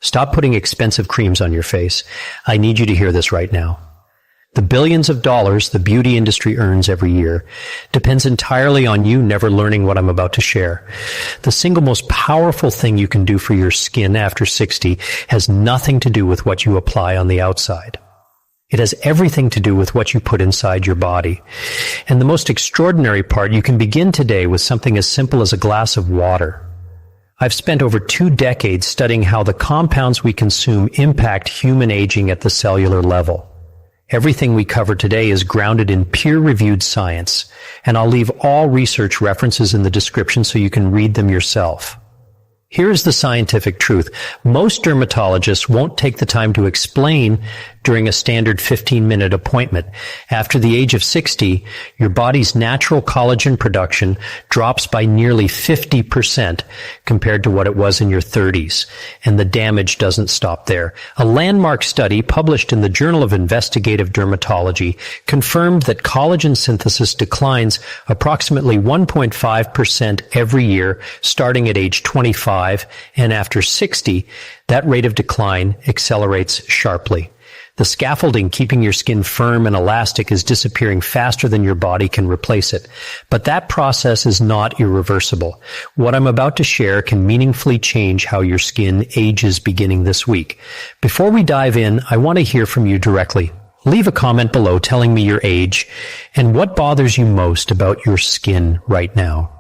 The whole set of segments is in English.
Stop putting expensive creams on your face. I need you to hear this right now. The billions of dollars the beauty industry earns every year depends entirely on you never learning what I'm about to share. The single most powerful thing you can do for your skin after 60 has nothing to do with what you apply on the outside. It has everything to do with what you put inside your body. And the most extraordinary part, you can begin today with something as simple as a glass of water. I've spent over 2 decades studying how the compounds we consume impact human aging at the cellular level. Everything we cover today is grounded in peer-reviewed science, and I'll leave all research references in the description so you can read them yourself. Here's the scientific truth. Most dermatologists won't take the time to explain during a standard 15-minute appointment. After the age of 60, your body's natural collagen production drops by nearly 50% compared to what it was in your 30s, and the damage doesn't stop there. A landmark study published in the Journal of Investigative Dermatology confirmed that collagen synthesis declines approximately 1.5% every year starting at age 25, and after 60, that rate of decline accelerates sharply. The scaffolding keeping your skin firm and elastic is disappearing faster than your body can replace it. But that process is not irreversible. What I'm about to share can meaningfully change how your skin ages beginning this week. Before we dive in, I want to hear from you directly. Leave a comment below telling me your age and what bothers you most about your skin right now.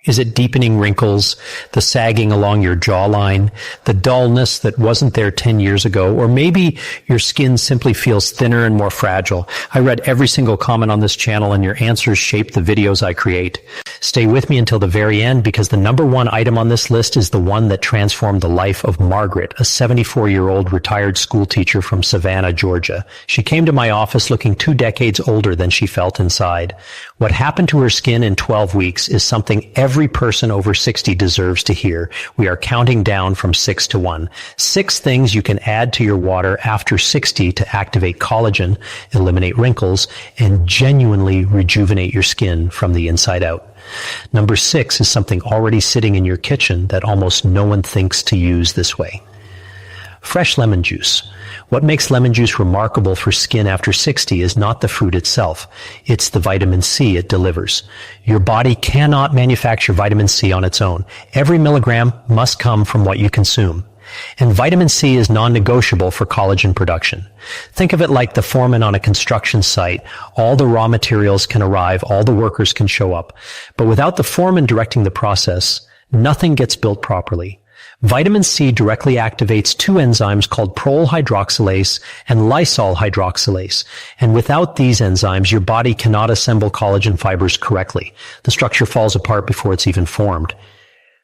Is it deepening wrinkles, the sagging along your jawline, the dullness that wasn't there 10 years ago, or maybe your skin simply feels thinner and more fragile? I read every single comment on this channel, and your answers shape the videos I create. Stay with me until the very end, because the number one item on this list is the one that transformed the life of Margaret, a 74-year-old retired school teacher from Savannah, Georgia. She came to my office looking 2 decades older than she felt inside. What happened to her skin in 12 weeks is something every person over 60 deserves to hear. We are counting down from 6 to 1. 6 things you can add to your water after 60 to activate collagen, eliminate wrinkles, and genuinely rejuvenate your skin from the inside out. Number 6 is something already sitting in your kitchen that almost no one thinks to use this way. Fresh lemon juice. What makes lemon juice remarkable for skin after 60 is not the fruit itself. It's the vitamin C it delivers. Your body cannot manufacture vitamin C on its own. Every milligram must come from what you consume. And vitamin C is non-negotiable for collagen production. Think of it like the foreman on a construction site. All the raw materials can arrive, all the workers can show up. But without the foreman directing the process, nothing gets built properly. Vitamin C directly activates 2 enzymes called prolyl hydroxylase and lysol hydroxylase. And without these enzymes, your body cannot assemble collagen fibers correctly. The structure falls apart before it's even formed.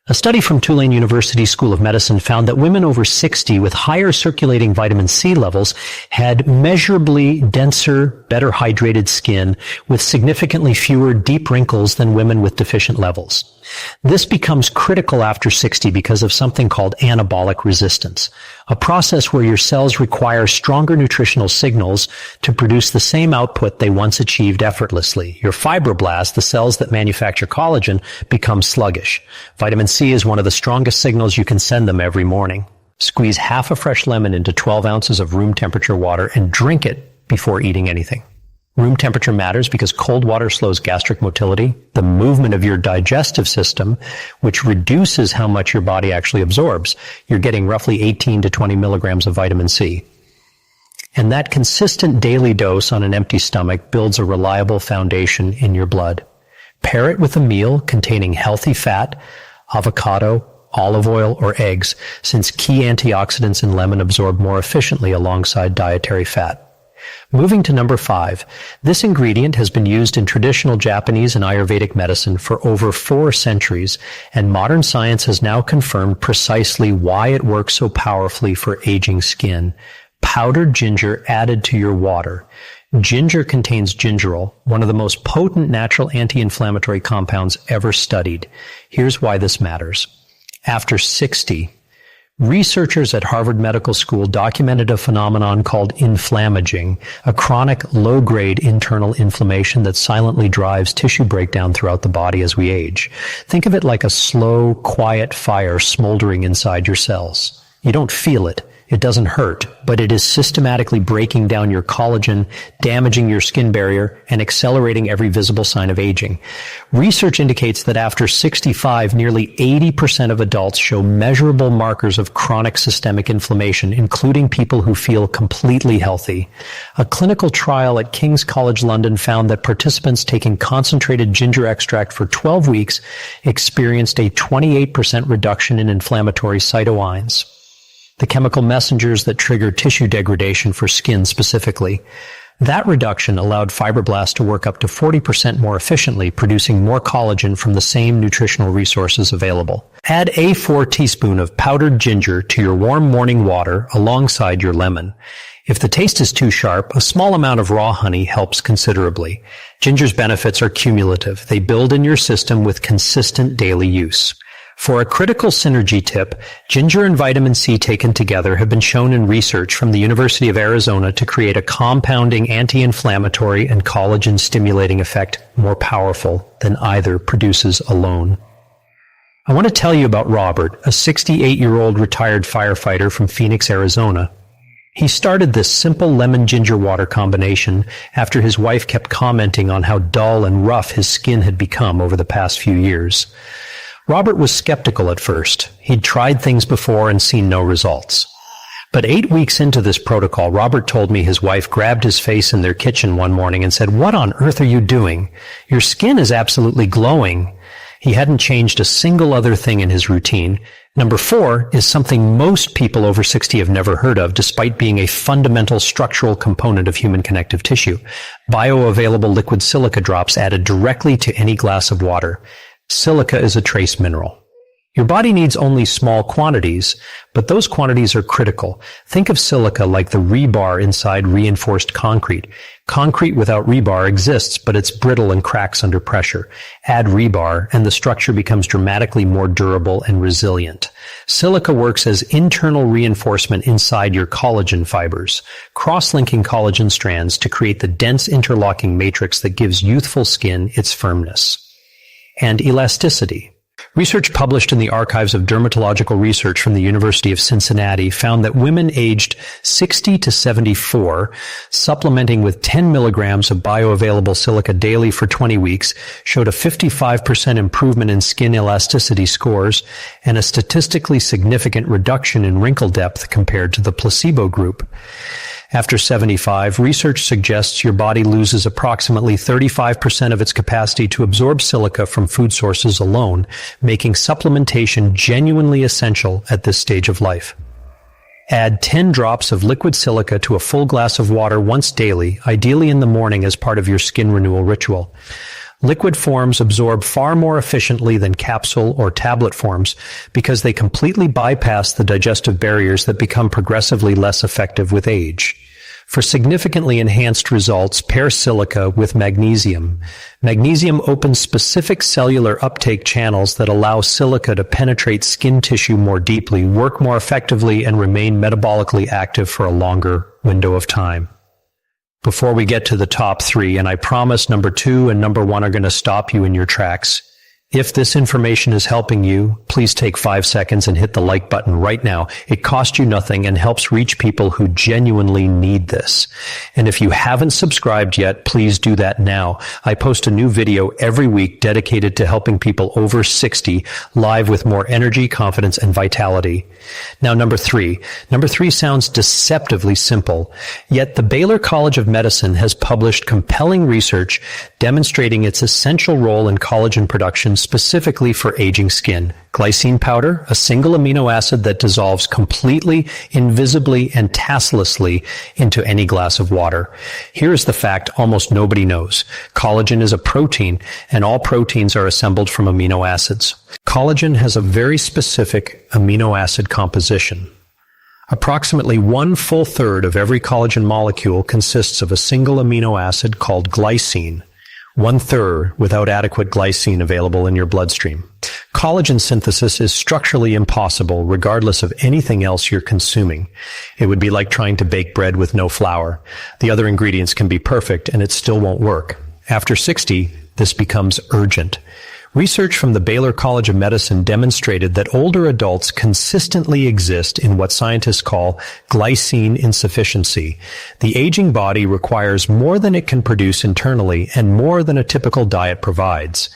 A study from Tulane University School of Medicine found that women over 60 with higher circulating vitamin C levels had measurably denser, better hydrated skin with significantly fewer deep wrinkles than women with deficient levels. This becomes critical after 60 because of something called anabolic resistance, a process where your cells require stronger nutritional signals to produce the same output they once achieved effortlessly. Your fibroblasts, the cells that manufacture collagen, become sluggish. Vitamin C is one of the strongest signals you can send them every morning. Squeeze half a fresh lemon into 12 ounces of room temperature water and drink it before eating anything. Room temperature matters because cold water slows gastric motility, the movement of your digestive system, which reduces how much your body actually absorbs. You're getting roughly 18 to 20 milligrams of vitamin C. And that consistent daily dose on an empty stomach builds a reliable foundation in your blood. Pair it with a meal containing healthy fat, avocado, olive oil, or eggs, since key antioxidants in lemon absorb more efficiently alongside dietary fat. Moving to number 5, this ingredient has been used in traditional Japanese and Ayurvedic medicine for over 4 centuries, and modern science has now confirmed precisely why it works so powerfully for aging skin. Powdered ginger added to your water. Ginger contains gingerol, one of the most potent natural anti-inflammatory compounds ever studied. Here's why this matters. After 60, researchers at Harvard Medical School documented a phenomenon called inflammaging, a chronic low-grade internal inflammation that silently drives tissue breakdown throughout the body as we age. Think of it like a slow, quiet fire smoldering inside your cells. You don't feel it. It doesn't hurt, but it is systematically breaking down your collagen, damaging your skin barrier, and accelerating every visible sign of aging. Research indicates that after 65, nearly 80% of adults show measurable markers of chronic systemic inflammation, including people who feel completely healthy. A clinical trial at King's College London found that participants taking concentrated ginger extract for 12 weeks experienced a 28% reduction in inflammatory cytokines, the chemical messengers that trigger tissue degradation for skin specifically. That reduction allowed fibroblasts to work up to 40% more efficiently, producing more collagen from the same nutritional resources available. Add a 4 teaspoon of powdered ginger to your warm morning water alongside your lemon. If the taste is too sharp, a small amount of raw honey helps considerably. Ginger's benefits are cumulative. They build in your system with consistent daily use. For a critical synergy tip, ginger and vitamin C taken together have been shown in research from the University of Arizona to create a compounding anti-inflammatory and collagen-stimulating effect more powerful than either produces alone. I want to tell you about Robert, a 68-year-old retired firefighter from Phoenix, Arizona. He started this simple lemon-ginger water combination after his wife kept commenting on how dull and rough his skin had become over the past few years. Robert was skeptical at first. He'd tried things before and seen no results. But 8 weeks into this protocol, Robert told me his wife grabbed his face in their kitchen one morning and said, "What on earth are you doing? Your skin is absolutely glowing." He hadn't changed a single other thing in his routine. Number 4 is something most people over 60 have never heard of, despite being a fundamental structural component of human connective tissue. Bioavailable liquid silica drops added directly to any glass of water. Silica is a trace mineral. Your body needs only small quantities, but those quantities are critical. Think of silica like the rebar inside reinforced concrete. Concrete without rebar exists, but it's brittle and cracks under pressure. Add rebar, and the structure becomes dramatically more durable and resilient. Silica works as internal reinforcement inside your collagen fibers, cross-linking collagen strands to create the dense interlocking matrix that gives youthful skin its firmness and elasticity. Research published in the Archives of Dermatological Research from the University of Cincinnati found that women aged 60 to 74 supplementing with 10 milligrams of bioavailable silica daily for 20 weeks showed a 55% improvement in skin elasticity scores and a statistically significant reduction in wrinkle depth compared to the placebo group. After 75, research suggests your body loses approximately 35% of its capacity to absorb silica from food sources alone, making supplementation genuinely essential at this stage of life. Add 10 drops of liquid silica to a full glass of water once daily, ideally in the morning as part of your skin renewal ritual. Liquid forms absorb far more efficiently than capsule or tablet forms because they completely bypass the digestive barriers that become progressively less effective with age. For significantly enhanced results, pair silica with magnesium. Magnesium opens specific cellular uptake channels that allow silica to penetrate skin tissue more deeply, work more effectively, and remain metabolically active for a longer window of time. Before we get to the top 3, and I promise number 2 and number 1 are going to stop you in your tracks. If this information is helping you, please take 5 seconds and hit the like button right now. It costs you nothing and helps reach people who genuinely need this. And if you haven't subscribed yet, please do that now. I post a new video every week dedicated to helping people over 60 live with more energy, confidence, and vitality. Now, number 3. Number 3 sounds deceptively simple, yet the Baylor College of Medicine has published compelling research demonstrating its essential role in collagen production specifically for aging skin. Glycine powder, a single amino acid that dissolves completely, invisibly, and tastelessly into any glass of water. Here is the fact almost nobody knows. Collagen is a protein, and all proteins are assembled from amino acids. Collagen has a very specific amino acid composition. Approximately 1/3 of every collagen molecule consists of a single amino acid called glycine. 1/3 without adequate glycine available in your bloodstream. Collagen synthesis is structurally impossible regardless of anything else you're consuming. It would be like trying to bake bread with no flour. The other ingredients can be perfect and it still won't work. After 60, this becomes urgent. Research from the Baylor College of Medicine demonstrated that older adults consistently exist in what scientists call glycine insufficiency. The aging body requires more than it can produce internally and more than a typical diet provides.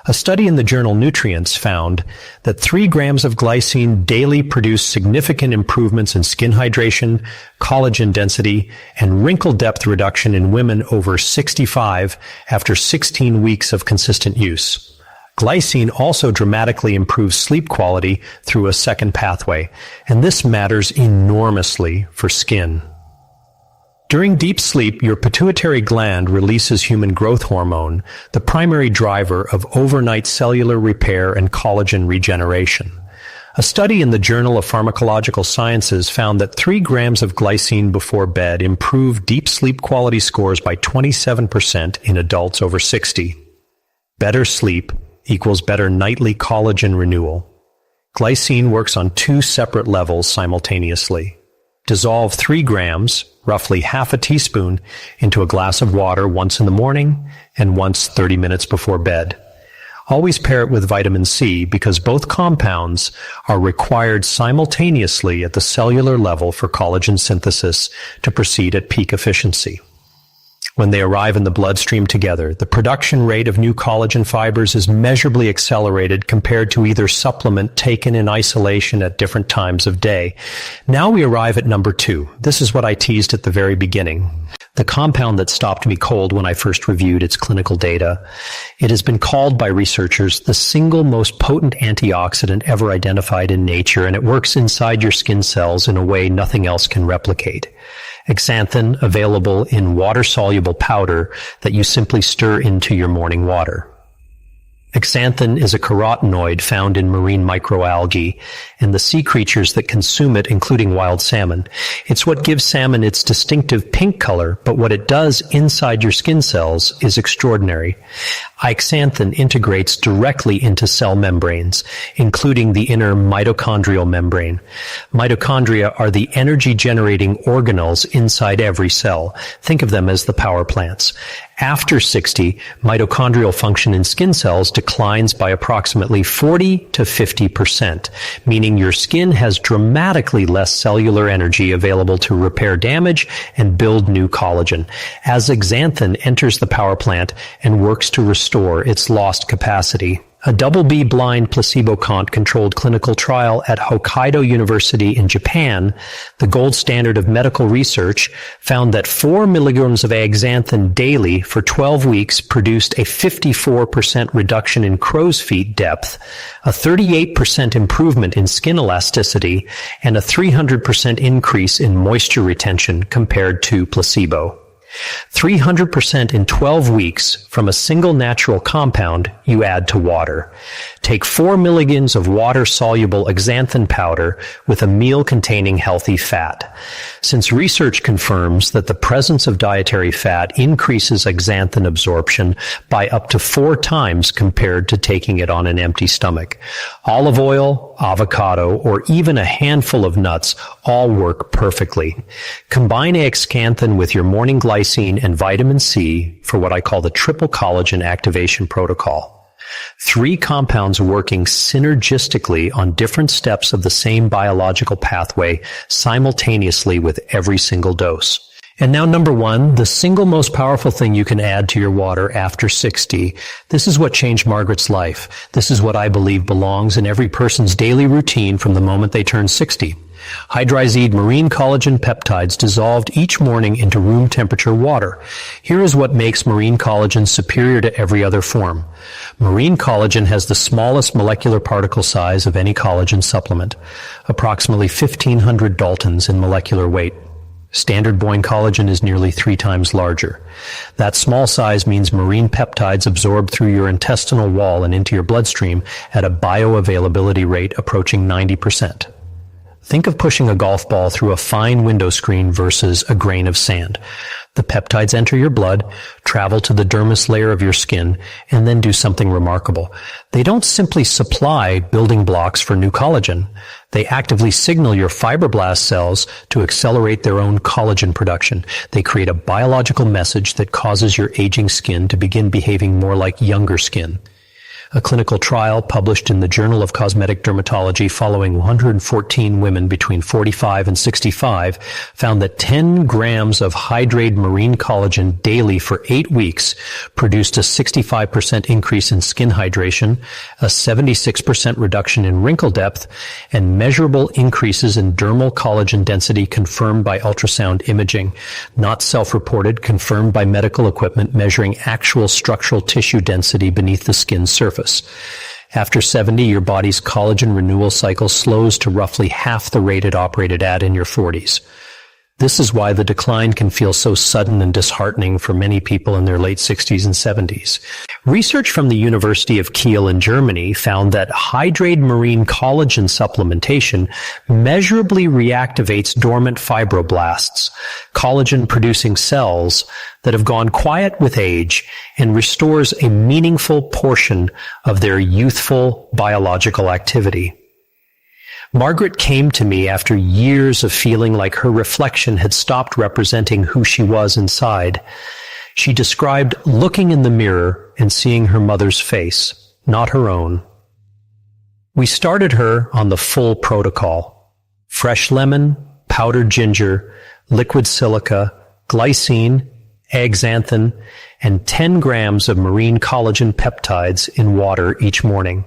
A study in the journal Nutrients found that 3 grams of glycine daily produced significant improvements in skin hydration, collagen density, and wrinkle depth reduction in women over 65 after 16 weeks of consistent use. Glycine also dramatically improves sleep quality through a second pathway, and this matters enormously for skin. During deep sleep, your pituitary gland releases human growth hormone, the primary driver of overnight cellular repair and collagen regeneration. A study in the Journal of Pharmacological Sciences found that 3 grams of glycine before bed improved deep sleep quality scores by 27% in adults over 60. Better sleep equals better nightly collagen renewal. Glycine works on 2 separate levels simultaneously. Dissolve 3 grams, roughly half a teaspoon, into a glass of water once in the morning and once 30 minutes before bed. Always pair it with vitamin C because both compounds are required simultaneously at the cellular level for collagen synthesis to proceed at peak efficiency. When they arrive in the bloodstream together, the production rate of new collagen fibers is measurably accelerated compared to either supplement taken in isolation at different times of day. Now we arrive at number 2. This is what I teased at the very beginning. The compound that stopped me cold when I first reviewed its clinical data. It has been called by researchers the single most potent antioxidant ever identified in nature, and it works inside your skin cells in a way nothing else can replicate. Xanthan, available in water-soluble powder that you simply stir into your morning water. Xanthan is a carotenoid found in marine microalgae and the sea creatures that consume it, including wild salmon. It's what gives salmon its distinctive pink color, but what it does inside your skin cells is extraordinary. Xanthan integrates directly into cell membranes, including the inner mitochondrial membrane. Mitochondria are the energy-generating organelles inside every cell. Think of them as the power plants. After 60, mitochondrial function in skin cells declines by approximately 40 to 50%, meaning your skin has dramatically less cellular energy available to repair damage and build new collagen, as xanthan enters the power plant and works to restore its lost capacity. A double-B blind placebo-controlled clinical trial at Hokkaido University in Japan, the gold standard of medical research, found that 4 milligrams of xanthan daily for 12 weeks produced a 54% reduction in crow's feet depth, a 38% improvement in skin elasticity, and a 300% increase in moisture retention compared to placebo. 300% in 12 weeks from a single natural compound you add to water. Take 4 milligrams of water-soluble xanthan powder with a meal containing healthy fat. Since research confirms that the presence of dietary fat increases xanthan absorption by up to 4 times compared to taking it on an empty stomach. Olive oil, avocado, or even a handful of nuts all work perfectly. Combine xanthan with your morning glycine and vitamin C for what I call the triple collagen activation protocol. 3 compounds working synergistically on different steps of the same biological pathway simultaneously with every single dose. And now number 1, the single most powerful thing you can add to your water after 60. This is what changed Margaret's life. This is what I believe belongs in every person's daily routine from the moment they turn 60. Hydrized marine collagen peptides dissolved each morning into room temperature water. Here is what makes marine collagen superior to every other form. Marine collagen has the smallest molecular particle size of any collagen supplement, approximately 1,500 daltons in molecular weight. Standard Boyne collagen is nearly 3 times larger. That small size means marine peptides absorb through your intestinal wall and into your bloodstream at a bioavailability rate approaching 90%. Think of pushing a golf ball through a fine window screen versus a grain of sand. The peptides enter your blood, travel to the dermis layer of your skin, and then do something remarkable. They don't simply supply building blocks for new collagen. They actively signal your fibroblast cells to accelerate their own collagen production. They create a biological message that causes your aging skin to begin behaving more like younger skin. A clinical trial published in the Journal of Cosmetic Dermatology following 114 women between 45 and 65 found that 10 grams of hydrated marine collagen daily for 8 weeks produced a 65% increase in skin hydration, a 76% reduction in wrinkle depth, and measurable increases in dermal collagen density confirmed by ultrasound imaging, not self-reported, confirmed by medical equipment measuring actual structural tissue density beneath the skin's surface. After 70, your body's collagen renewal cycle slows to roughly half the rate it operated at in your 40s. This is why the decline can feel so sudden and disheartening for many people in their late 60s and 70s. Research from the University of Kiel in Germany found that hydrated marine collagen supplementation measurably reactivates dormant fibroblasts, collagen-producing cells that have gone quiet with age, and restores a meaningful portion of their youthful biological activity. Margaret came to me after years of feeling like her reflection had stopped representing who she was inside. She described looking in the mirror and seeing her mother's face, not her own. We started her on the full protocol: fresh lemon, powdered ginger, liquid silica, glycine, axanthin, and 10 grams of marine collagen peptides in water each morning.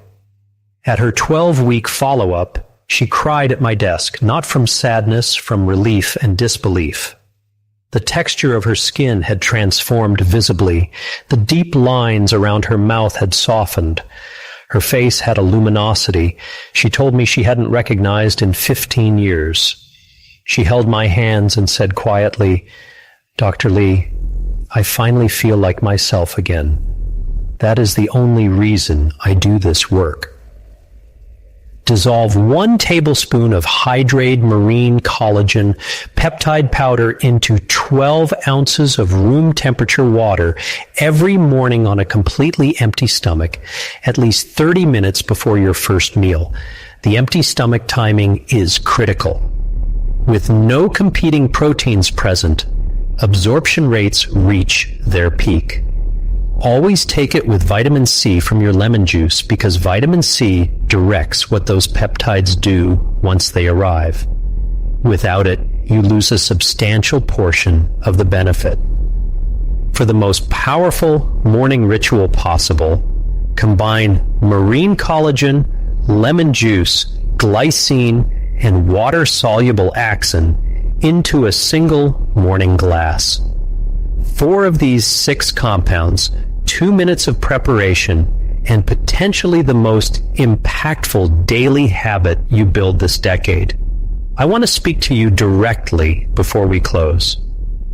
At her 12-week follow-up, she cried at my desk, not from sadness, from relief and disbelief. The texture of her skin had transformed visibly. The deep lines around her mouth had softened. Her face had a luminosity she told me she hadn't recognized in 15 years. She held my hands and said quietly, "Dr. Lee, I finally feel like myself again. That is the only reason I do this work." Dissolve 1 tablespoon of hydrated marine collagen peptide powder into 12 ounces of room temperature water every morning on a completely empty stomach, at least 30 minutes before your first meal. The empty stomach timing is critical. With no competing proteins present, absorption rates reach their peak. Always take it with vitamin C from your lemon juice because vitamin C directs what those peptides do once they arrive. Without it, you lose a substantial portion of the benefit. For the most powerful morning ritual possible, combine marine collagen, lemon juice, glycine, and water-soluble axin into a single morning glass. 4 of these 6 compounds, 2 minutes of preparation, and potentially the most impactful daily habit you build this decade. I want to speak to you directly before we close.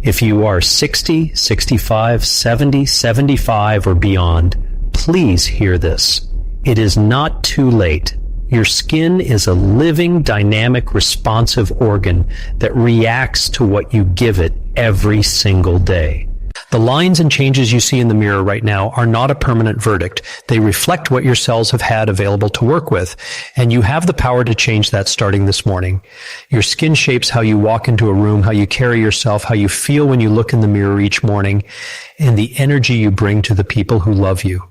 If you are 60, 65, 70, 75, or beyond, please hear this. It is not too late. Your skin is a living, dynamic, responsive organ that reacts to what you give it every single day. The lines and changes you see in the mirror right now are not a permanent verdict. They reflect what your cells have had available to work with, and you have the power to change that starting this morning. Your skin shapes how you walk into a room, how you carry yourself, how you feel when you look in the mirror each morning, and the energy you bring to the people who love you.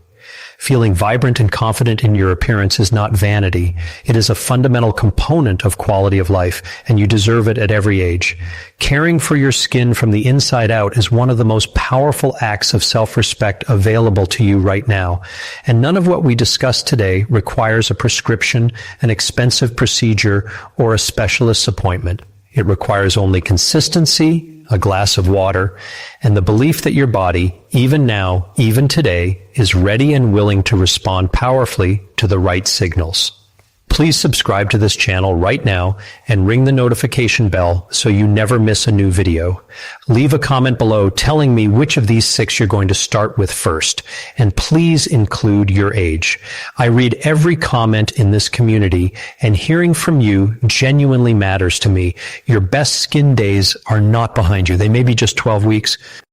Feeling vibrant and confident in your appearance is not vanity. It is a fundamental component of quality of life, and you deserve it at every age. Caring for your skin from the inside out is one of the most powerful acts of self-respect available to you right now. And none of what we discussed today requires a prescription, an expensive procedure, or a specialist's appointment. It requires only consistency, a glass of water, and the belief that your body, even now, even today, is ready and willing to respond powerfully to the right signals. Please subscribe to this channel right now and ring the notification bell so you never miss a new video. Leave a comment below telling me which of these 6 you're going to start with first, and please include your age. I read every comment in this community, and hearing from you genuinely matters to me. Your best skin days are not behind you. They may be just 12 weeks,